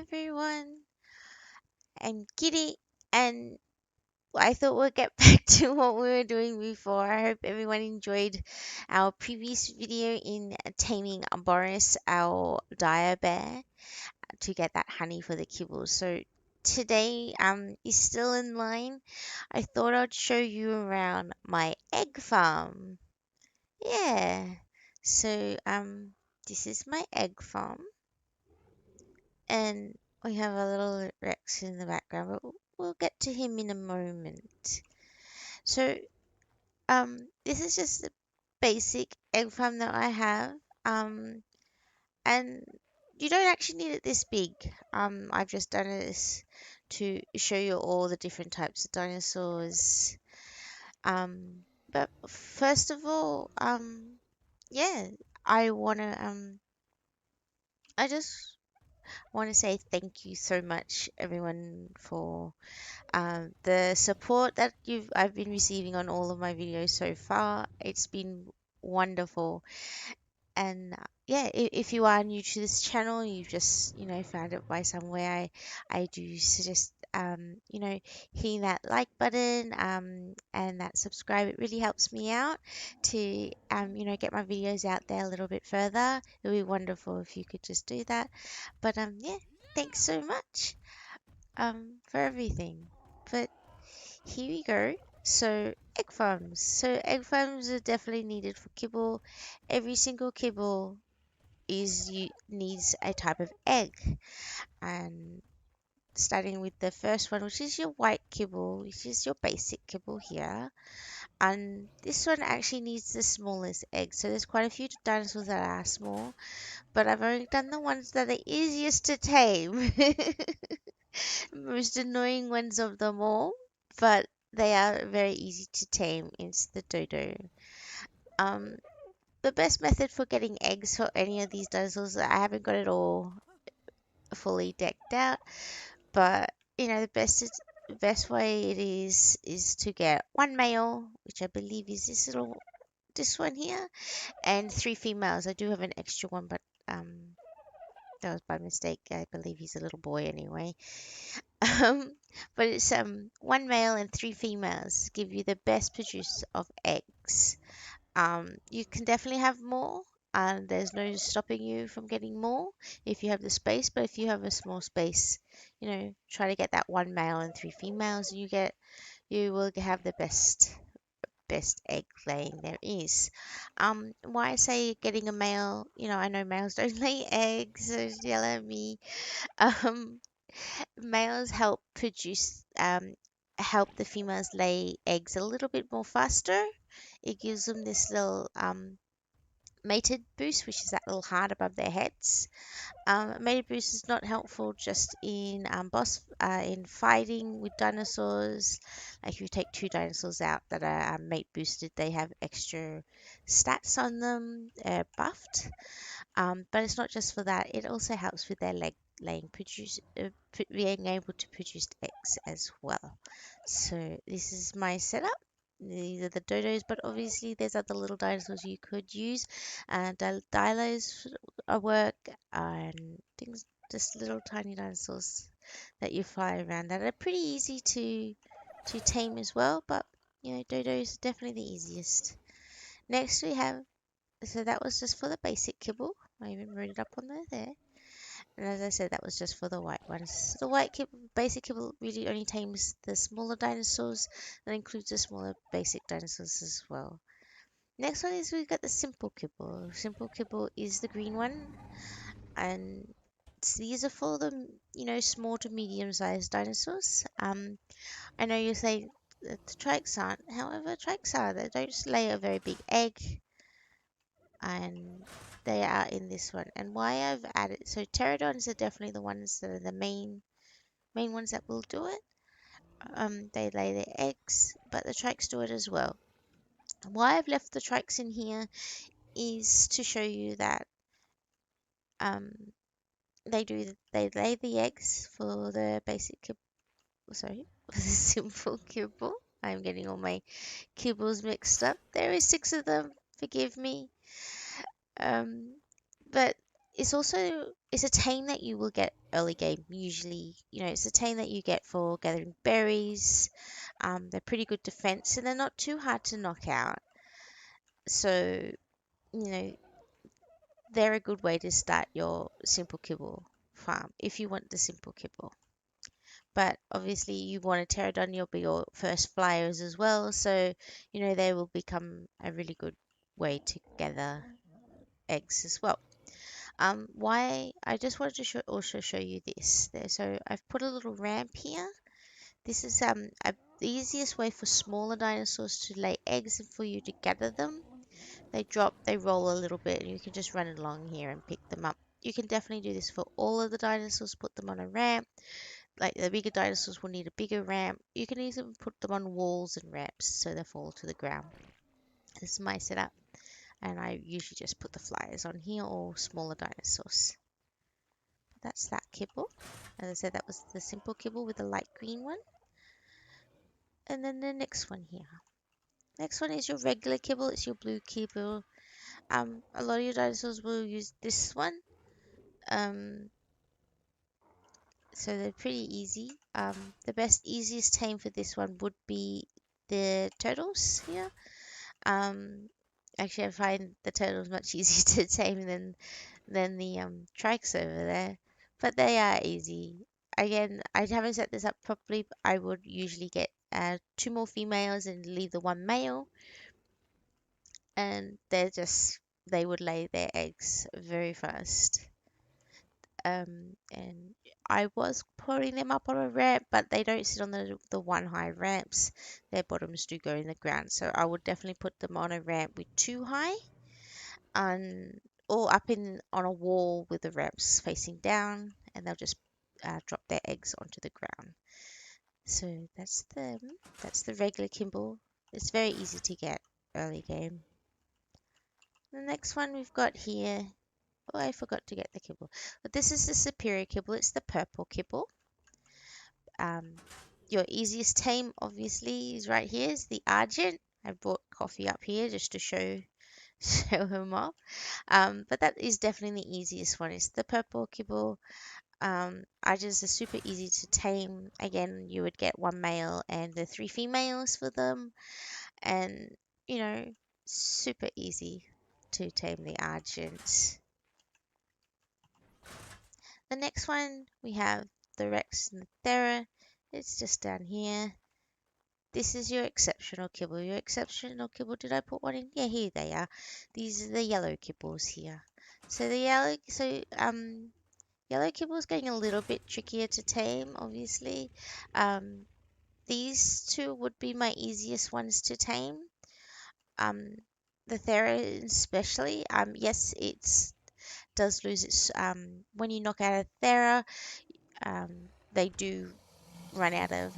everyone. I'm Kitty, and I thought we'd get back to what we were doing before. I hope everyone enjoyed our previous video in taming Boris, our dire bear, to get that honey for the kibbles. So today is still in line. I thought I'd show you around my egg farm. Yeah. So this is my egg farm. And we have a little Rex in the background, but we'll get to him in a moment. So, this is just the basic egg farm that I have. And you don't actually need it this big. I've just done this to show you all the different types of dinosaurs. But first of all, yeah, I wanna, I just want to say thank you so much, everyone, for the support that I've been receiving on all of my videos so far. It's been wonderful. And yeah, if you are new to this channel, you've just found it by somewhere, I do suggest hitting that like button and that subscribe. It really helps me out to get my videos out there a little bit further. It would be wonderful if you could just do that. But yeah, thanks so much for everything. But here we go. So egg farms. So egg farms are definitely needed for kibble. Every single kibble needs a type of egg. And starting with the first one, which is your white kibble, which is your basic kibble here. And this one actually needs the smallest egg. So there's quite a few dinosaurs that are small, but I've only done the ones that are easiest to tame. Most annoying ones of them all, but they are very easy to tame. It's the dodo. Um, the best method for getting eggs for any of these dinosaurs, I haven't got it all fully decked out, but the best way it is to get one male, which I believe is this one here, and three females. I do have an extra one, but that was by mistake. I believe he's a little boy anyway. But it's one male and three females give you the best produce of eggs. You can definitely have more, and there's no stopping you from getting more if you have the space. But if you have a small space, try to get that one male and three females, and you will have the best egg laying there is. Why I say getting a male, I know males don't lay eggs, so yell at me. Um, Males help the females lay eggs a little bit more faster. It gives them this little mated boost, which is that little heart above their heads. Mated boost is not helpful just in fighting with dinosaurs. Like if you take two dinosaurs out that are mate boosted, they have extra stats on them, buffed. But it's not just for that. It also helps with their being able to produce eggs as well. So this is my setup. These are the dodos, but obviously there's other little dinosaurs you could use. Dilos work and things, just little tiny dinosaurs that you fly around that are pretty easy to tame as well. But dodos are definitely the easiest. Next we have, so that was just for the basic kibble. I even wrote it up on there. And as I said, that was just for the white ones. The white kibble, basic kibble really only tames the smaller dinosaurs. That includes the smaller basic dinosaurs as well. Next one is we've got the simple kibble. Simple kibble is the green one. And these are for the, small to medium-sized dinosaurs. I know you say that the trikes aren't. However, trikes are. They don't lay a very big egg. And they are in this one. And why I've added, so pterodons are definitely the ones that are the main ones that will do it. They lay their eggs, but the trikes do it as well. Why I've left the trikes in here is to show you that they lay the eggs for the basic kibble, sorry, for the simple kibble. I'm getting all my kibbles mixed up. There is 6 of them, forgive me. But it's a tame that you will get early game usually. It's a tame that you get for gathering berries. They're pretty good defense and they're not too hard to knock out. So, you know, they're a good way to start your simple kibble farm if you want the simple kibble. But obviously you want a pterodon, you'll be your first flyers as well. So, they will become a really good way to gather eggs as well. Why I just wanted to also show you this there. So I've put a little ramp here. This is the easiest way for smaller dinosaurs to lay eggs and for you to gather them. They roll a little bit, and you can just run along here and pick them up. You can definitely do this for all of the dinosaurs. Put them on a ramp. Like the bigger dinosaurs will need a bigger ramp. You can even put them on walls and ramps so they fall to the ground. This is my setup, and I usually just put the flyers on here or smaller dinosaurs. That's that kibble. As I said, that was the simple kibble with the light green one. And then the next one here. Next one is your regular kibble. It's your blue kibble. A lot of your dinosaurs will use this one. So they're pretty easy. Easiest tame for this one would be the turtles here. Actually, I find the turtles much easier to tame than the trikes over there, but they are easy. Again, I haven't set this up properly, but I would usually get two more females and leave the one male, and they would lay their eggs very fast. And I was putting them up on a ramp, but they don't sit on the one high ramps. Their bottoms do go in the ground, so I would definitely put them on a ramp with two high, and or up in on a wall with the ramps facing down, and they'll just drop their eggs onto the ground. So that's the regular kibble. It's very easy to get early game. The next one we've got here. Oh, I forgot to get the kibble. But this is the superior kibble. It's the purple kibble. Um, your easiest tame, obviously, is right here. Is the Argent. I brought coffee up here just to show him off. But that is definitely the easiest one. It's the purple kibble. Argents are super easy to tame. Again, you would get one male and the three females for them, and super easy to tame the Argent. The next one we have the Rex and the Thera. It's just down here. This is your exceptional kibble. Your exceptional kibble, did I put one in? Yeah, here they are. These are the yellow kibbles here. So yellow kibble is getting a little bit trickier to tame, obviously. These two would be my easiest ones to tame. The Thera especially. Yes, it does lose its when you knock out a Thera, they do run out of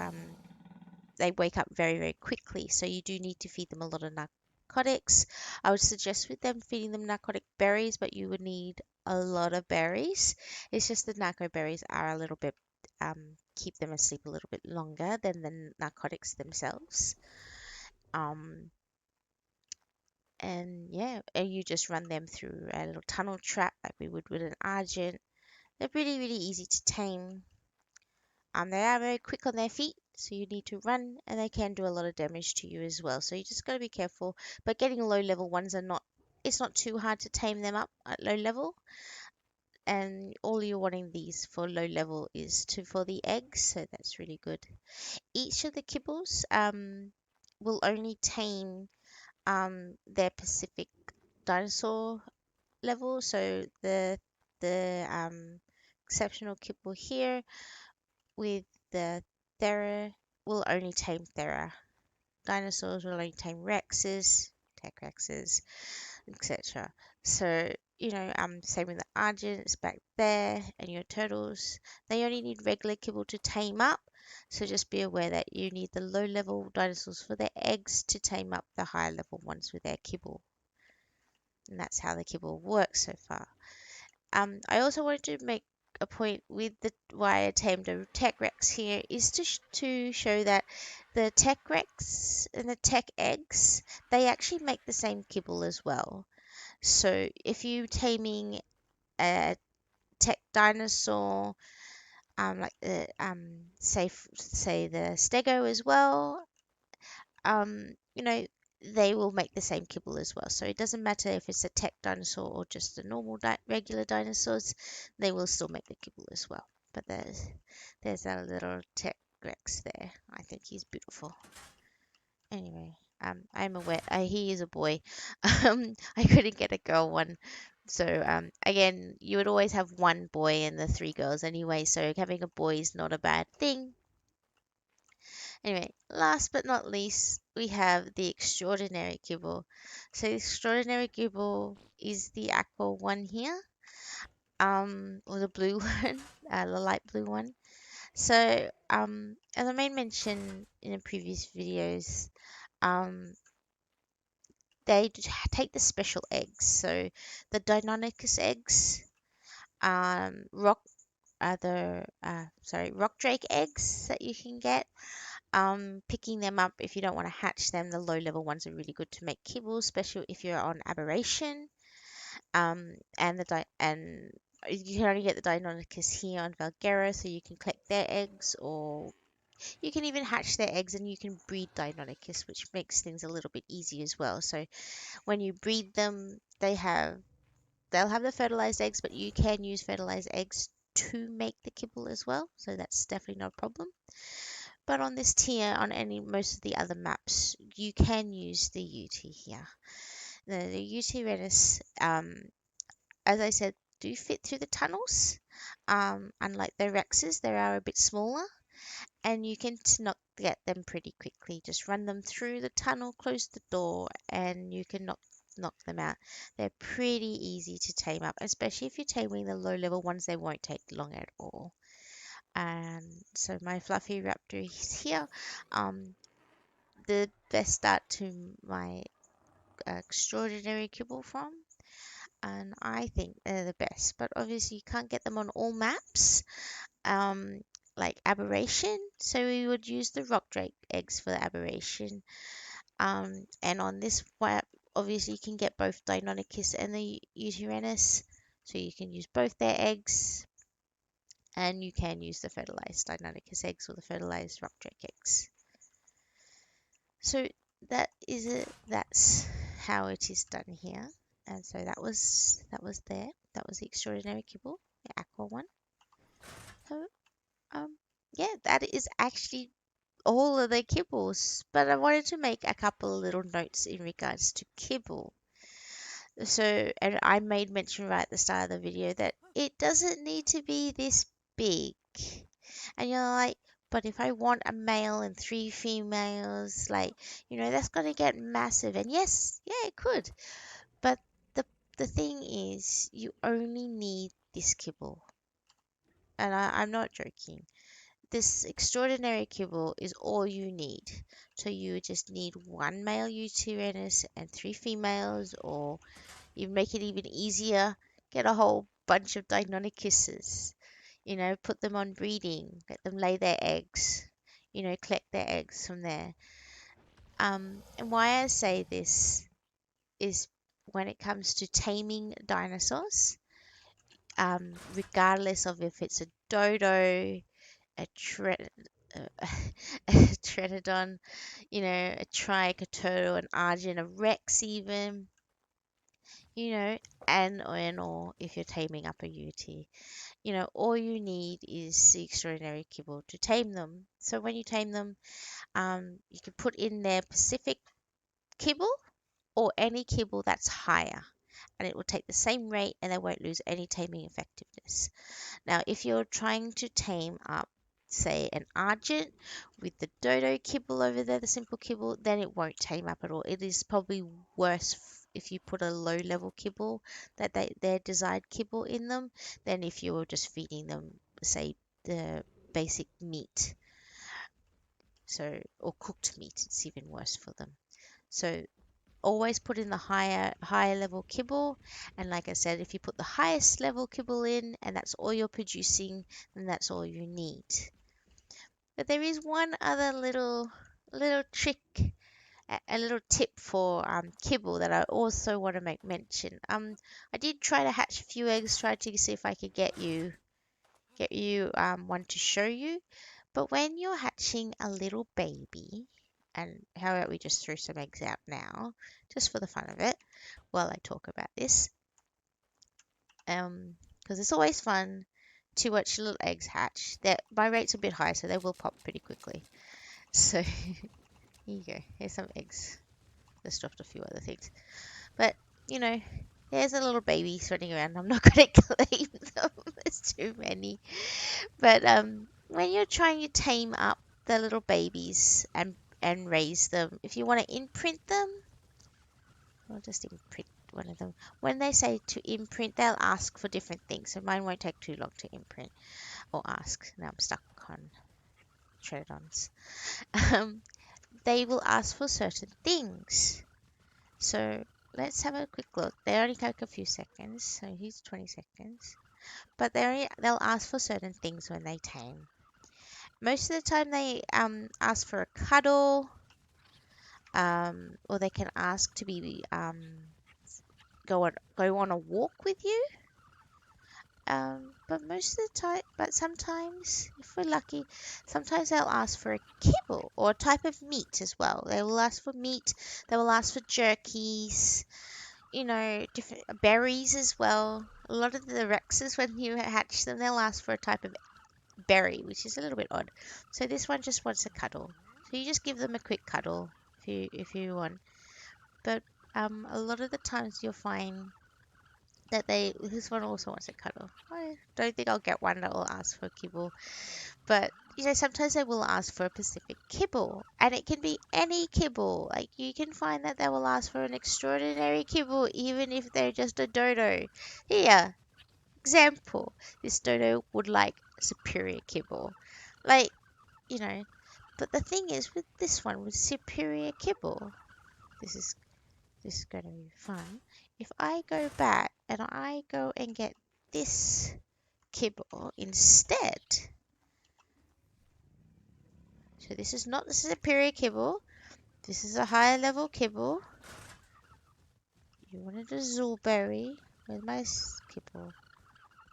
they wake up very, very quickly. So you do need to feed them a lot of narcotics. I would suggest with them feeding them narcotic berries, but you would need a lot of berries. It's just the narco berries are a little bit keep them asleep a little bit longer than the narcotics themselves. And yeah, and you just run them through a little tunnel trap like we would with an Argent. They're really, really easy to tame. They are very quick on their feet, so you need to run, and they can do a lot of damage to you as well. So you just got to be careful. But getting low level ones it's not too hard to tame them up at low level. And all you're wanting these for low level is for the eggs, so that's really good. Each of the kibbles will only tame their Pacific dinosaur level. So the exceptional kibble here with the Thera will only tame Thera. Dinosaurs will only tame Rexes, Tech Rexes, etc. So, same with the Argents back there and your turtles. They only need regular kibble to tame up. So just be aware that you need the low level dinosaurs for their eggs to tame up the higher level ones with their kibble. And that's how the kibble works so far. I also wanted to make a point with the why I tamed a Tech Rex here is to show that the Tech Rex and the Tech eggs, they actually make the same kibble as well. So if you taming a tech dinosaur, like the say the stego as well, you know, they will make the same kibble as well. So it doesn't matter if it's a tech dinosaur or just the normal regular dinosaurs, they will still make the kibble as well. But there's our little tech Rex there. I think he's beautiful. Anyway, I'm aware he is a boy. I couldn't get a girl one. So again, you would always have one boy and the three girls anyway. So having a boy is not a bad thing. Anyway, last but not least, we have the extraordinary kibble. So the extraordinary kibble is the aqua one here, or the blue one, the light blue one. So as I made mention in the previous videos, um, they take the special eggs. So the Deinonychus eggs, rock rock drake eggs that you can get. Picking them up if you don't want to hatch them. The low level ones are really good to make kibbles, especially if you're on aberration. And you can only get the Deinonychus here on Valguera, so you can collect their eggs, or you can even hatch their eggs and you can breed Deinonychus, which makes things a little bit easier as well. So when you breed them, they'll have the fertilized eggs, but you can use fertilized eggs to make the kibble as well, so that's definitely not a problem. But on this tier, on most of the other maps, you can use the UT here. The UT Renus, as I said, do fit through the tunnels. Unlike the Rexes, they are a bit smaller, and you can not get them pretty quickly. Just run them through the tunnel, close the door, and you can knock them out. They're pretty easy to tame up, especially if you're taming the low level ones. They won't take long at all. And so my fluffy raptor is here. The best start to my extraordinary kibble from, and I think they're the best. But obviously you can't get them on all maps, like aberration. So we would use the rock drake eggs for the aberration. And on this map, obviously you can get both Deinonychus and the Uranus, so you can use both their eggs. And you can use the fertilized Deinonychus eggs or the fertilized rock drake eggs. So that's how it is done here. And so that was there. That was the extraordinary kibble, the aqua one. So yeah, that is actually all of the kibbles. But I wanted to make a couple of little notes in regards to kibble. So, and I made mention right at the start of the video that it doesn't need to be this big. And you're like, but if I want a male and 3 females, like, that's going to get massive. And yes, yeah, it could. But the thing is, you only need this kibble. And I'm not joking. This extraordinary kibble is all you need. So you just need 1 male Uranus and 3 females, or you make it even easier, get a whole bunch of Deinonychuses. Put them on breeding, let them lay their eggs, collect their eggs from there. And why I say this is when it comes to taming dinosaurs, regardless of if it's a dodo, a Tretodon, a trike, a turtle, an argent, a rex even, or if you're taming up a UT. All you need is the extraordinary kibble to tame them. So when you tame them, you can put in their Pacific kibble or any kibble that's higher, and it will take the same rate and they won't lose any taming effectiveness. Now, if you're trying to tame up, say, an argent with the dodo kibble over there, the simple kibble, then it won't tame up at all. It is probably worse if you put a low level kibble, their desired kibble in them, than if you were just feeding them, say, the basic meat. So, or cooked meat, it's even worse for them. So always put in the higher level kibble, and like I said, if you put the highest level kibble in and that's all you're producing, then that's all you need. But there is one other little trick a little tip for kibble that I also want to make mention. I did try to hatch a few eggs, try to see if I could get you one to show you. But when you're hatching a little baby, and how about we just throw some eggs out now, just for the fun of it, while I talk about this, because it's always fun to watch little eggs hatch. My rate's a bit high, so they will pop pretty quickly. So here you go. Here's some eggs. Just dropped a few other things. But, there's a little babies running around. I'm not going to claim them. There's too many. But when you're trying to tame up the little babies and raise them, if you want to imprint them, I'll just imprint one of them. When they say to imprint, they'll ask for different things. So mine won't take too long to imprint or ask. Now I'm stuck on Tridons. They will ask for certain things. So let's have a quick look. They only take a few seconds, so here's 20 seconds. But they'll ask for certain things when they tame. Most of the time they ask for a cuddle, or they can ask to be go on a walk with you. But most of the time, but sometimes, if we're lucky, sometimes they'll ask for a kibble or a type of meat as well. They will ask for meat. They will ask for jerkies. Different berries as well. A lot of the Rexes, when you hatch them, they'll ask for a type of berry, which is a little bit odd. So this one just wants a cuddle. So you just give them a quick cuddle if you want. But a lot of the times you'll find that this one also wants a cuddle. I don't think I'll get one that will ask for a kibble. But sometimes they will ask for a specific kibble, and it can be any kibble. Like you can find that they will ask for an extraordinary kibble, even if they're just a dodo. Here, example, this dodo would like superior kibble. Like, but the thing is with this one, with superior kibble, this is going to be fun. If I go back and I go and get this kibble instead. So this is not the superior kibble. This is a higher level kibble. You wanted a zoolberry. Where's my kibble?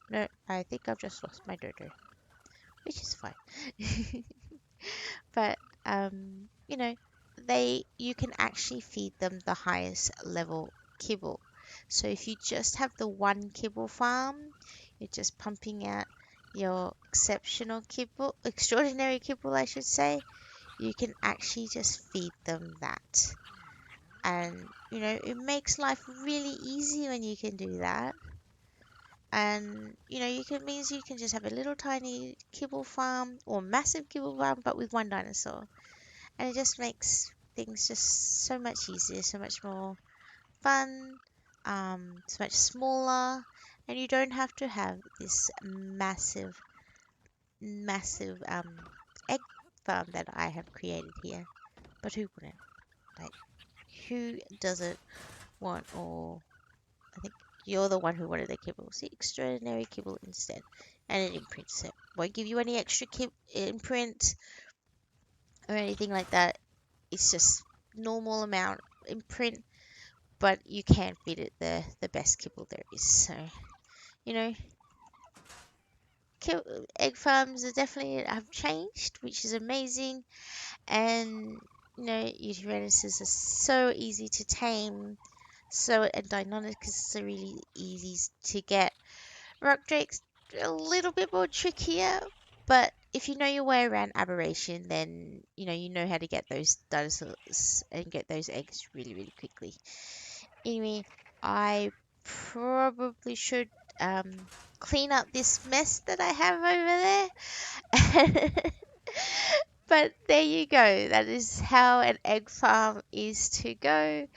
No, I think I've just lost my dodo. Which is fine. But, you can actually feed them the highest level kibble. So if you just have the one kibble farm, you're just pumping out your extraordinary kibble, I should say, you can actually just feed them that. And, it makes life really easy when you can do that. And, means you can just have a little tiny kibble farm or massive kibble farm, but with one dinosaur. And it just makes things just so much easier, so much more fun, so much smaller, and you don't have to have this massive egg farm that I have created here. But who wouldn't? Like, who doesn't want, or I think you're the one who wanted the kibble. See, extraordinary kibble instead. And it imprints it. Won't give you any extra imprint or anything like that. It's just normal amount imprint, but you can feed it the best kibble there is. So, egg farms are definitely have changed, which is amazing. And, Uteruses are so easy to tame. And Deinonychus are really easy to get. Rock Drake's a little bit more trickier, but if you know your way around aberration, then you know how to get those dinosaurs and get those eggs really, really quickly. Anyway, I probably should clean up this mess that I have over there. But there you go. That is how an egg farm is to go,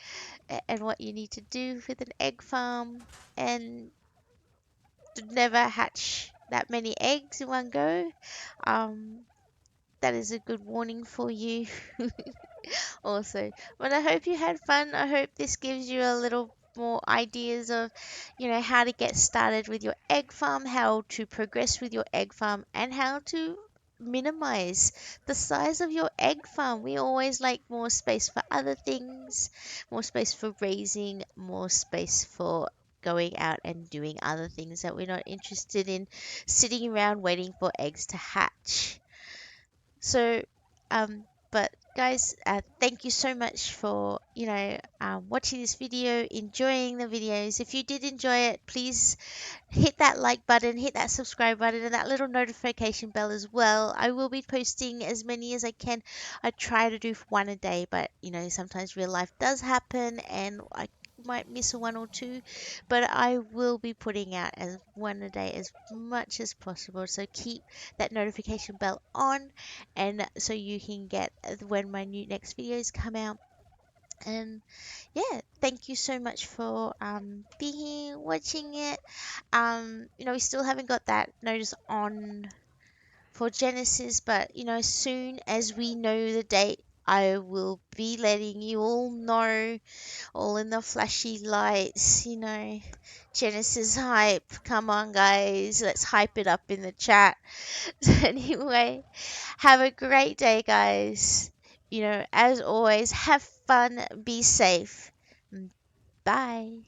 and what you need to do with an egg farm, and to never hatch that many eggs in one go. That is a good warning for you. Also, but I hope you had fun. I hope this gives you a little more ideas of, how to get started with your egg farm, how to progress with your egg farm, and how to minimize the size of your egg farm. We always like more space for other things, more space for raising, more space for going out and doing other things that we're not interested in sitting around waiting for eggs to hatch. So, but guys, thank you so much for, watching this video, enjoying the videos. If you did enjoy it, please hit that like button, hit that subscribe button, and that little notification bell as well. I will be posting as many as I can. I try to do one a day, but sometimes real life does happen and I might miss a one or two, but I will be putting out as one a day as much as possible. So keep that notification bell on, and so you can get when my new next videos come out. And yeah, thank you so much for being here, watching it. We still haven't got that notice on for Genesis, but as soon as we know the date, I will be letting you all know, all in the flashy lights, Genesis hype. Come on, guys, let's hype it up in the chat. Anyway, have a great day, guys. As always, have fun, be safe. Bye.